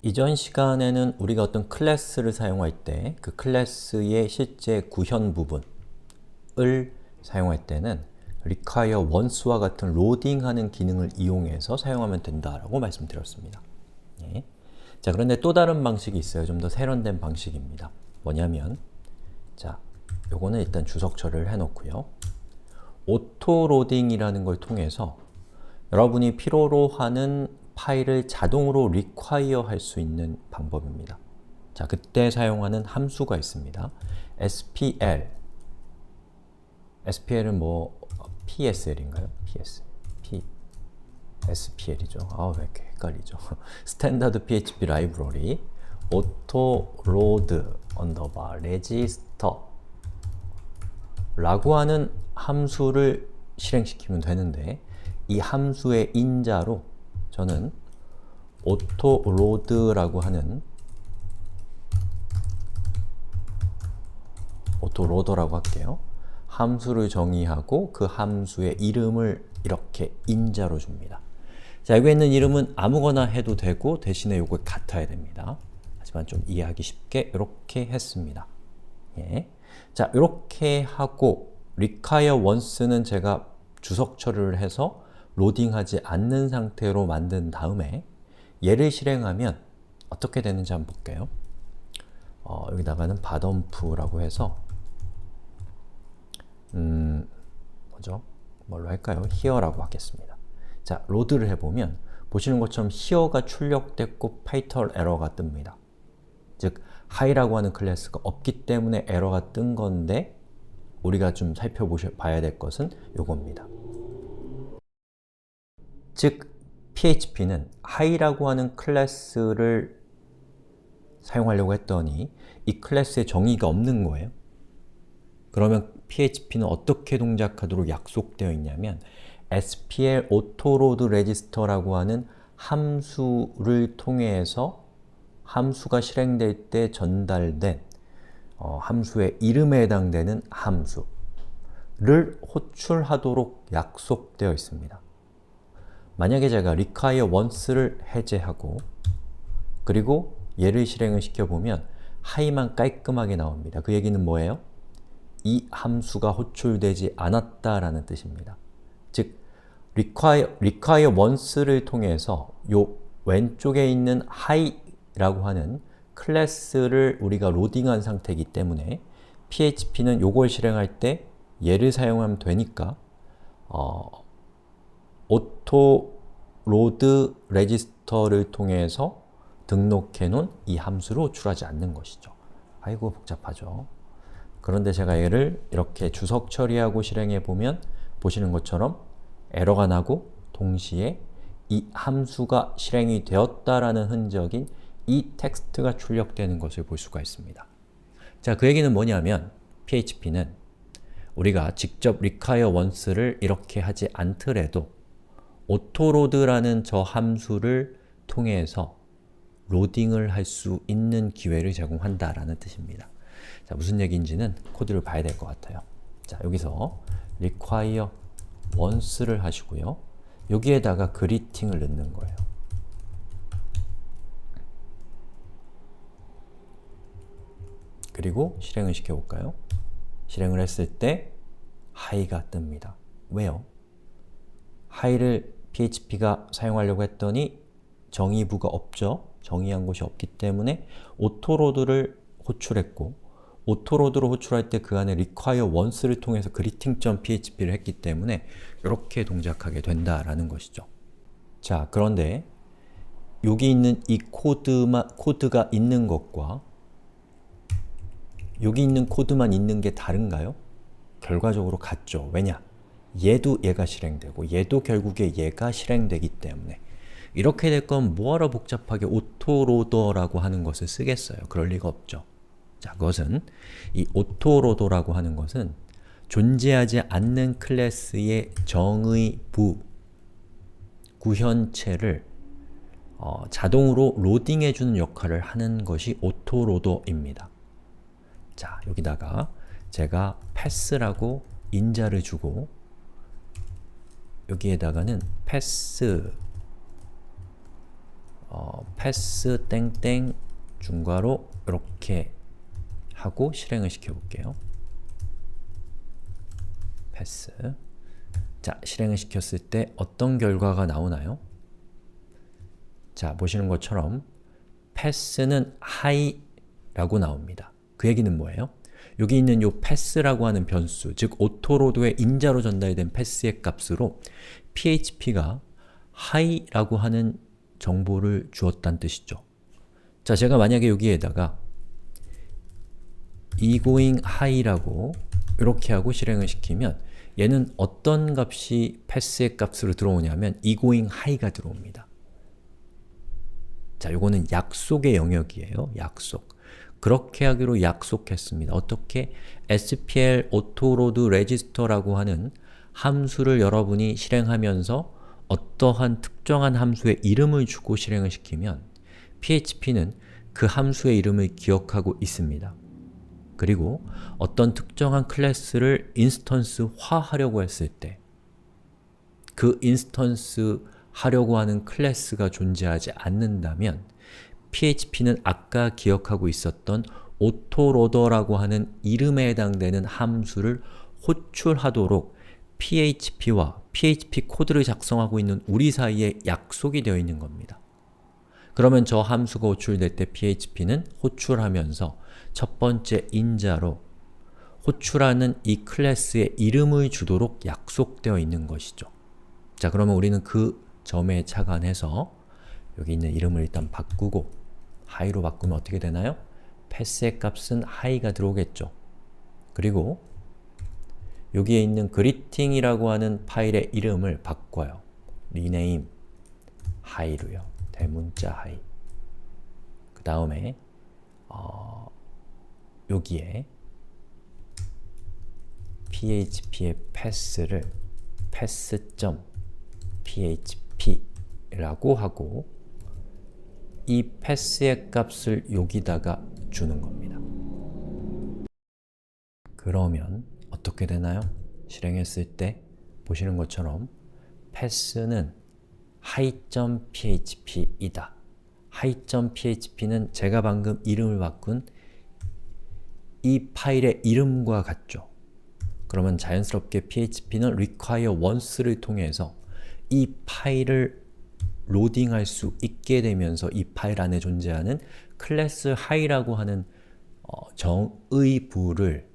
이전 시간에는 우리가 어떤 클래스를 사용할 때 그 클래스의 실제 구현 부분을 사용할 때는 require once와 같은 로딩하는 기능을 이용해서 사용하면 된다라고 말씀드렸습니다. 예. 자, 그런데 또 다른 방식이 있어요. 좀 더 세련된 방식입니다. 뭐냐면 자, 요거는 일단 주석 처리를 해놓고요. 오토 로딩이라는 걸 통해서 여러분이 필요로 하는 파일을 자동으로 require 할 수 있는 방법입니다. 자, 그때 사용하는 함수가 있습니다. spl SPL은 뭐 PSL인가요? SPL이죠. 아, 왜 이렇게 헷갈리죠? 스탠다드 PHP 라이브러리 auto load underbar register 라고 하는 함수를 실행시키면 되는데 이 함수의 인자로 저는 autoload라고 하는 autoloader라고 할게요. 함수를 정의하고 그 함수의 이름을 이렇게 인자로 줍니다. 자, 여기 있는 이름은 아무거나 해도 되고 대신에 요거 같아야 됩니다. 하지만 좀 이해하기 쉽게 이렇게 했습니다. 예. 자, 이렇게 하고 require once는 제가 주석 처리를 해서 로딩하지 않는 상태로 만든 다음에 얘를 실행하면 어떻게 되는지 한번 볼게요. 여기다가는 바덤프라고 해서 뭐죠? 뭘로 할까요? here라고 하겠습니다. 자, 로드를 해보면 보시는 것처럼 here가 출력됐고 fatal 에러가 뜹니다. 즉, high라고 하는 클래스가 없기 때문에 에러가 뜬 건데 우리가 좀 살펴봐야 될 것은 요겁니다. 즉, PHP는 high라고 하는 클래스를 사용하려고 했더니 이 클래스의 정의가 없는 거예요. 그러면 PHP는 어떻게 동작하도록 약속되어 있냐면 SPL autoload register라고 하는 함수를 통해서 함수가 실행될 때 전달된 함수의 이름에 해당되는 함수를 호출하도록 약속되어 있습니다. 만약에 제가 require once를 해제하고 그리고 얘를 실행을 시켜보면 high만 깔끔하게 나옵니다. 그 얘기는 뭐예요? 이 함수가 호출되지 않았다라는 뜻입니다. 즉, require once를 통해서 요 왼쪽에 있는 high라고 하는 클래스를 우리가 로딩한 상태이기 때문에 PHP는 요걸 실행할 때 얘를 사용하면 되니까 auto load register를 통해서 등록해 놓은 이 함수를 호출하지 않는 것이죠. 아이고 복잡하죠. 그런데 제가 얘를 이렇게 주석 처리하고 실행해 보면 보시는 것처럼 에러가 나고 동시에 이 함수가 실행이 되었다라는 흔적인 이 텍스트가 출력되는 것을 볼 수가 있습니다. 자, 그 얘기는 뭐냐면 PHP는 우리가 직접 require once를 이렇게 하지 않더라도 autoload라는 저 함수를 통해서 로딩을 할 수 있는 기회를 제공한다라는 뜻입니다. 자, 무슨 얘기인지는 코드를 봐야 될 것 같아요. 자, 여기서 require once를 하시고요. 여기에다가 greeting을 넣는 거예요. 그리고 실행을 시켜볼까요? 실행을 했을 때 high가 뜹니다. 왜요? high를 PHP가 사용하려고 했더니 정의부가 없죠? 정의한 곳이 없기 때문에 autoload를 호출했고 autoload로 호출할 때 그 안에 require once를 통해서 greeting.php를 했기 때문에 이렇게 동작하게 된다라는 것이죠. 자, 그런데 여기 있는 이 코드가 있는 것과 여기 있는 코드만 있는 게 다른가요? 결과적으로 같죠. 왜냐? 얘도 얘가 실행되고 얘도 결국에 얘가 실행되기 때문에 이렇게 될 건 뭐하러 복잡하게 autoloader라고 하는 것을 쓰겠어요? 그럴 리가 없죠. 자, 그것은 이 autoloader라고 하는 것은 존재하지 않는 클래스의 정의부, 구현체를 자동으로 로딩해주는 역할을 하는 것이 autoloader입니다. 자, 여기다가 제가 pass라고 인자를 주고 여기에다가는 pass 패스 땡땡 중괄호 이렇게 하고 실행을 시켜볼게요. 패스. 자, 실행을 시켰을 때 어떤 결과가 나오나요? 자, 보시는 것처럼 패스는 high라고 나옵니다. 그 얘기는 뭐예요? 여기 있는 요 패스라고 하는 변수, 즉 오토로드에 인자로 전달된 패스의 값으로 php가 high라고 하는 정보를 주었다는 뜻이죠. 자, 제가 만약에 여기에다가 egoing high라고 이렇게 하고 실행을 시키면 얘는 어떤 값이 패스의 값으로 들어오냐면 egoing high가 들어옵니다. 자, 요거는 약속의 영역이에요. 약속. 그렇게 하기로 약속했습니다. 어떻게? SPL autoload register라고 하는 함수를 여러분이 실행하면서 어떠한 특정한 함수의 이름을 주고 실행을 시키면 PHP는 그 함수의 이름을 기억하고 있습니다. 그리고 어떤 특정한 클래스를 인스턴스화하려고 했을 때 그 인스턴스 하려고 하는 클래스가 존재하지 않는다면 PHP는 아까 기억하고 있었던 autoloader라고 하는 이름에 해당되는 함수를 호출하도록 PHP와 PHP 코드를 작성하고 있는 우리 사이에 약속이 되어 있는 겁니다. 그러면 저 함수가 호출될 때 PHP는 호출하면서 첫 번째 인자로 호출하는 이 클래스의 이름을 주도록 약속되어 있는 것이죠. 자, 그러면 우리는 그 점에 착안해서 여기 있는 이름을 일단 바꾸고 high로 바꾸면 어떻게 되나요? 패스의 값은 high가 들어오겠죠. 그리고 여기에 있는 greeting이라고 하는 파일의 이름을 바꿔요. rename high로요. 대문자 high. 그 다음에 여기에 php의 패스를 pass.php라고 하고 이 패스의 값을 여기다가 주는 겁니다. 그러면 어떻게 되나요? 실행했을 때 보시는 것처럼 패스는 hi.php이다. hi.php는 제가 방금 이름을 바꾼 이 파일의 이름과 같죠. 그러면 자연스럽게 PHP는 require once를 통해서 이 파일을 로딩할 수 있게 되면서 이 파일 안에 존재하는 클래스 high라고 하는 정의부를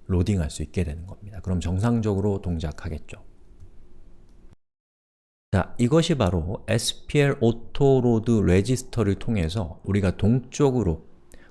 로딩할 수 있게 되는 겁니다. 그럼 정상적으로 동작하겠죠. 자, 이것이 바로 SPL autoload register를 통해서 우리가 동적으로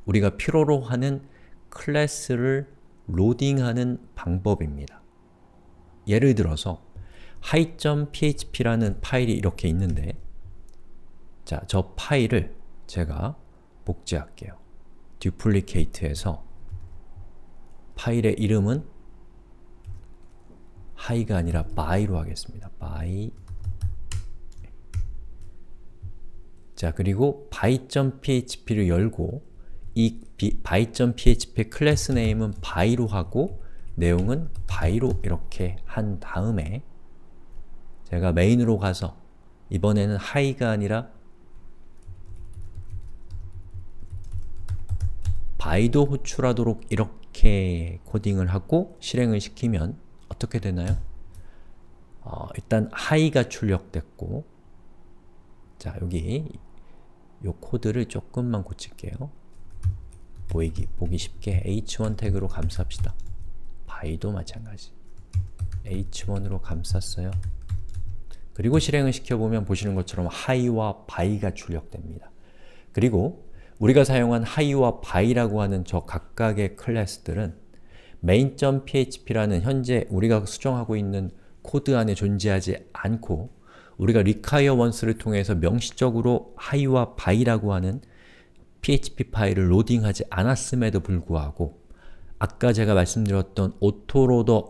우리가 필요로 하는 클래스를 로딩하는 방법입니다. 예를 들어서 hi.php라는 파일이 이렇게 있는데 자, 저 파일을 제가 복제할게요. duplicate해서 파일의 이름은 hi가 아니라 by로 하겠습니다. by. 자, 그리고 by.php를 열고 이 by.php 클래스 네임은 by로 하고 내용은 by로 이렇게 한 다음에 제가 메인으로 가서 이번에는 hi가 아니라 by도 호출하도록 이렇게 코딩을 하고 실행을 시키면 어떻게 되나요? 일단 hi가 출력됐고 자, 여기 요 코드를 조금만 고칠게요. 보기 쉽게 h1 태그로 감쌉시다. by도 마찬가지. h1으로 감쌌어요. 그리고 실행을 시켜보면 보시는 것처럼 hi와 by가 출력됩니다. 그리고 우리가 사용한 hi와 by라고 하는 저 각각의 클래스들은 main.php라는 현재 우리가 수정하고 있는 코드 안에 존재하지 않고 우리가 require once를 통해서 명시적으로 hi와 by라고 하는 PHP 파일을 로딩하지 않았음에도 불구하고 아까 제가 말씀드렸던 autoloader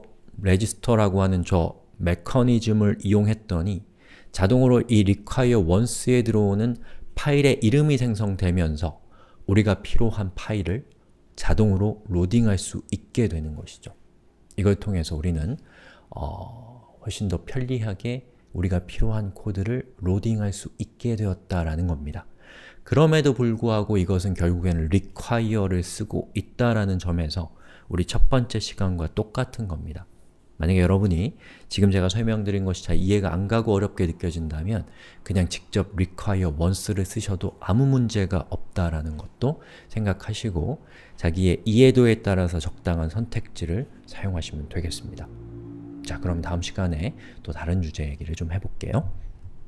register라고 하는 저 메커니즘을 이용했더니 자동으로 이 require once에 들어오는 파일의 이름이 생성되면서 우리가 필요한 파일을 자동으로 로딩할 수 있게 되는 것이죠. 이걸 통해서 우리는 훨씬 더 편리하게 우리가 필요한 코드를 로딩할 수 있게 되었다라는 겁니다. 그럼에도 불구하고 이것은 결국에는 require를 쓰고 있다라는 점에서 우리 첫 번째 시간과 똑같은 겁니다. 만약에 여러분이 지금 제가 설명드린 것이 잘 이해가 안 가고 어렵게 느껴진다면 그냥 직접 require once를 쓰셔도 아무 문제가 없다라는 것도 생각하시고 자기의 이해도에 따라서 적당한 선택지를 사용하시면 되겠습니다. 자, 그럼 다음 시간에 또 다른 주제 얘기를 좀 해볼게요.